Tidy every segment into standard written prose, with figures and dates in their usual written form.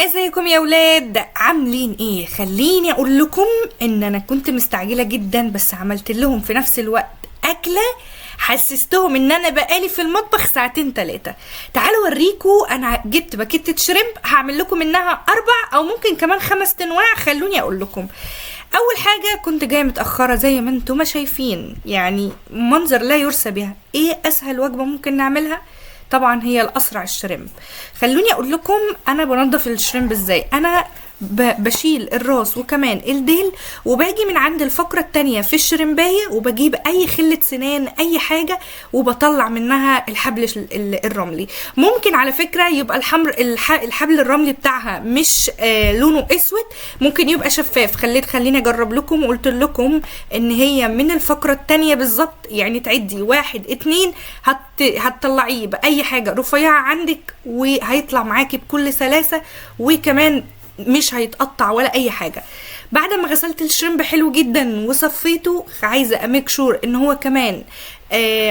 ازيكم يا ولاد؟ عاملين ايه؟ خليني اقول لكم ان انا كنت مستعجله جدا، بس عملت لهم في نفس الوقت اكله حسستهم ان انا بقالي في المطبخ ساعتين 3. تعالوا اوريكم. انا جبت باكيتة شريمب، هعمل لكم منها 4 او ممكن كمان 5 انواع. خلوني اقول لكم. اول حاجه كنت جايه متاخره زي ما انتم ما شايفين، يعني منظر لا يرثى بها. ايه اسهل وجبه ممكن نعملها؟ طبعا هي الاسرع الشريمب. خلوني اقول لكم انا بنضف الشريمب ازاي. انا بشيل الراس وكمان الديل، وباجي من عند الفقرة التانية في الشرمباية وبجيب اي خلة سنان اي حاجة وبطلع منها الحبل الرملي. ممكن على فكرة يبقى الحبل الرملي بتاعها مش لونه اسود، ممكن يبقى شفاف. خليني اجرب لكم، وقلت لكم ان هي من الفقرة التانية بالظبط، يعني تعدي 1 2 هتطلعيه باي حاجة رفيعة عندك وهيطلع معاكي بكل سلاسة، وكمان مش هيتقطع ولا اي حاجه. بعد ما غسلت الشريمب حلو جدا وصفيته، عايزه اميك شور ان هو كمان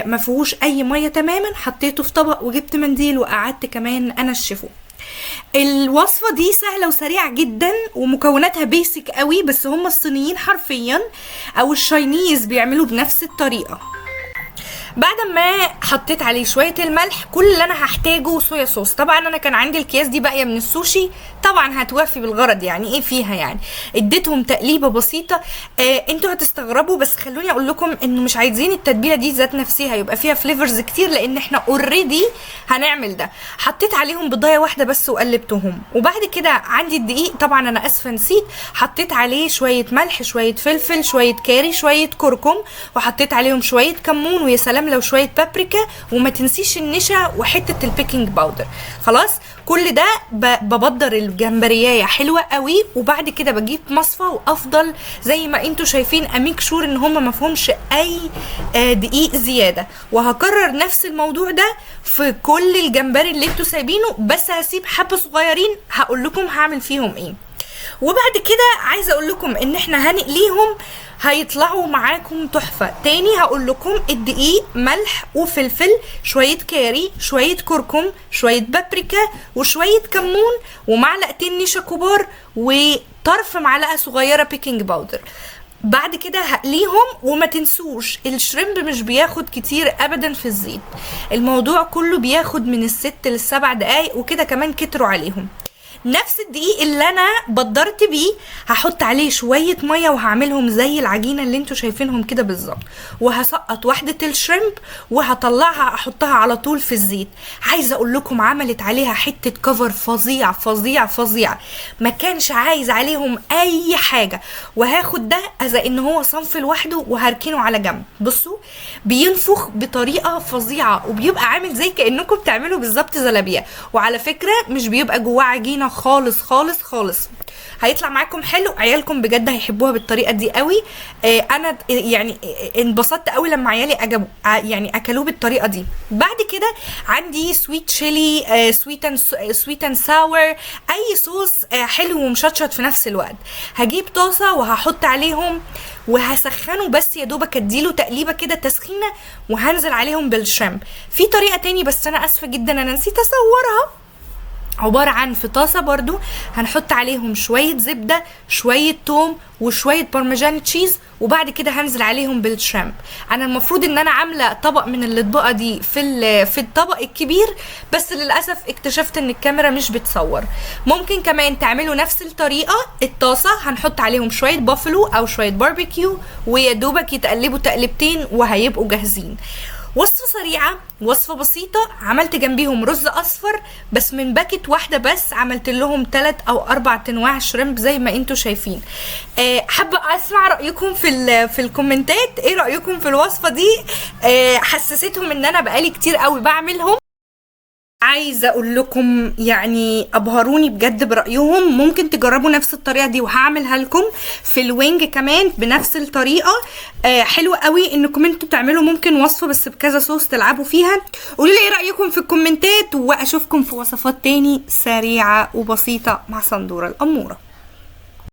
ما فيهوش اي ميه تماما. حطيته في طبق وجبت منديل وقعدت كمان انشفه. الوصفه دي سهله وسريعه جدا ومكوناتها بيسك قوي، بس هم الصينيين حرفيا او الشاينيز بيعملوا بنفس الطريقه. بعد ما حطيت عليه شويه الملح، كل اللي انا هحتاجه صويا صوص. طبعا انا كان عندي الكياس دي باقيه من السوشي، طبعا هتوفي بالغرض. يعني ايه فيها؟ يعني اديتهم تقليبه بسيطه. انتوا هتستغربوا، بس خلوني اقول لكم انه مش عايزين التتبيله دي ذات نفسها يبقى فيها فليفرز كتير، لان احنا اوريدي هنعمل ده. حطيت عليهم بيضايه واحده بس وقلبتهم، وبعد كده عندي الدقيق. طبعا انا اسفه نسيت، حطيت عليه شويه ملح، شويه فلفل، شويه كاري، شويه كركم، وحطيت عليهم شويه كمون، ويا سلام لو شويه بابريكا، وما تنسيش النشا وحته البيكنج باودر. خلاص كل ده ببدر الجمبريايه حلوه قوي. وبعد كده بجيب مصفى، وافضل زي ما انتوا شايفين اميك شور ان هم ما فيهمش اي دقيق زياده. وهكرر نفس الموضوع ده في كل الجمبري اللي انتوا سايبينه، بس هسيب حبه صغيرين هقول لكم هعمل فيهم ايه. وبعد كده عايزه اقول لكم ان احنا هنقليهم، هيطلعوا معاكم تحفه. تاني هقول لكم الدقيق، ملح وفلفل، شويه كاري، شويه كركم، شويه بابريكا، وشويه كمون، ومعلقتين نشا كبار، وطرف معلقه صغيره بيكنج باودر. بعد كده هقليهم. وما تنسوش الشريمب مش بياخد كتير ابدا في الزيت، الموضوع كله بياخد من 6 ل7 دقايق، وكده كمان كتروا عليهم. نفس الدقيق اللي انا بدرت بيه هحط عليه شويه ميه، وهعملهم زي العجينه اللي انتوا شايفينهم كده بالظبط. وهسقط واحده الشريمب وهطلعها احطها على طول في الزيت. عايزه اقول لكم عملت عليها حته كفر فظيع فظيع فظيع، ما كانش عايز عليهم اي حاجه. وهاخد ده اذا ان هو صنف لوحده وهركنه على جنب. بصوا بينفخ بطريقه فظيعه، وبيبقى عامل زي كانكم بتعملوا بالظبط زلابيه. وعلى فكره مش بيبقى جواه عجينه خالص خالص خالص. هيطلع معاكم حلو، عيالكم بجد هيحبوها بالطريقه دي قوي. انا يعني انبسطت قوي لما عيالي يعني اكلوه بالطريقه دي. بعد كده عندي سويت شيلي، سويت اند ساور، اي صوص حلو ومشطشط في نفس الوقت. هجيب طاسه وهحط عليهم وهسخنه، بس يا دوبك اديله تقليبه كده تسخينه، وهنزل عليهم بالشريمب. في طريقه تاني بس انا اسفه جدا انا نسيت اصورها، عبارة عن في طاسة برضو هنحط عليهم شوية زبدة، شوية توم، وشوية بارميجان تشيز، وبعد كده هنزل عليهم بالشريمب. انا المفروض ان انا عاملة طبق من الاطباقة دي في الطبق الكبير، بس للأسف اكتشفت ان الكاميرا مش بتصور. ممكن كمان تعملوا نفس الطريقة. الطاسة هنحط عليهم شوية بافلو او شوية باربيكيو، ويدوبك يتقلبوا تقلبتين وهيبقوا جاهزين. وصفة سريعة، وصفة بسيطة. عملت جنبيهم رز اصفر بس من باكت واحدة، بس عملت لهم 3 أو 4 انواع شريمب زي ما انتوا شايفين. حابة اسمع رأيكم في الكومنتات. ايه رأيكم في الوصفة دي؟ حسستهم ان انا بقالي كتير قوي بعملهم. عايزه اقول لكم يعني ابهروني بجد برايهم. ممكن تجربوا نفس الطريقه دي وهعملها لكم في الوينج كمان بنفس الطريقه. حلو قوي انكم انتوا بتعملوا ممكن وصفه بس بكذا صوص تلعبوا فيها. قولوا لي ايه رايكم في الكومنتات، واشوفكم في وصفات تاني سريعه وبسيطه مع صندوره الاموره.